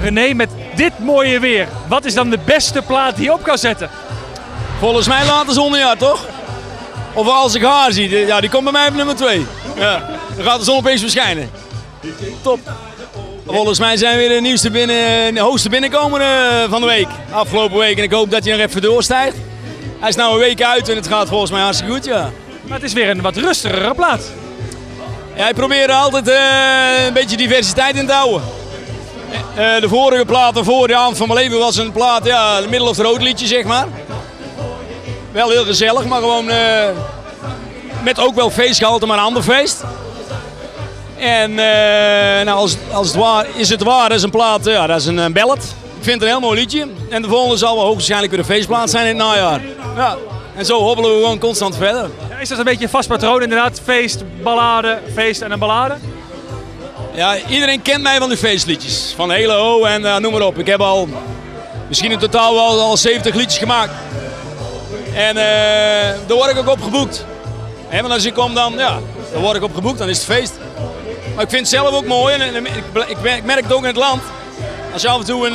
René, met dit mooie weer, wat is dan de beste plaat die je op kan zetten? Volgens mij later zonnejaar, toch? Of als ik haar zie, ja, die komt bij mij op nummer 2. Ja, dan gaat de zon opeens verschijnen. Top. Volgens mij zijn we weer de hoogste binnenkomer van de week. Afgelopen week. En ik hoop dat hij nog even doorstijgt. Hij is nu een week uit en het gaat volgens mij hartstikke goed, ja. Maar het is weer een wat rustigere plaat. Ja, ik probeer er altijd een beetje diversiteit in te houden. De vorige plaat, de vorige avond van mijn leven, was een plaat, ja, een middel of the road liedje, zeg maar. Wel heel gezellig, maar gewoon met ook wel feestgehalte, maar een ander feest. En nou, als het waar is, dat is een plaat, ja, dat is een ballad. Ik vind het een heel mooi liedje. En de volgende zal wel hoogstwaarschijnlijk weer een feestplaat zijn in het najaar. Ja. En zo hobbelen we gewoon constant verder. Ja, is dat een beetje een vast patroon inderdaad? Feest, ballade, feest en een ballade? Ja, iedereen kent mij van de feestliedjes. Van Hele Ho en noem maar op. Ik heb al misschien in totaal wel al 70 liedjes gemaakt. En daar word ik ook op geboekt. En als ik kom dan, ja, dan word ik op geboekt, dan is het feest. Maar ik vind het zelf ook mooi en ik merk het ook in het land. Als je af en toe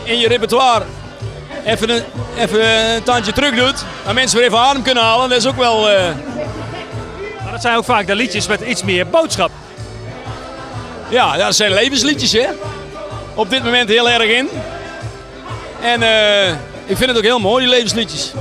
in je repertoire even een tandje terug doet, dan mensen weer even adem kunnen halen, dat is ook wel... Maar dat zijn ook vaak de liedjes met iets meer boodschap. Ja, dat zijn levensliedjes, hè. Op dit moment heel erg in. En ik vind het ook heel mooi, die levensliedjes.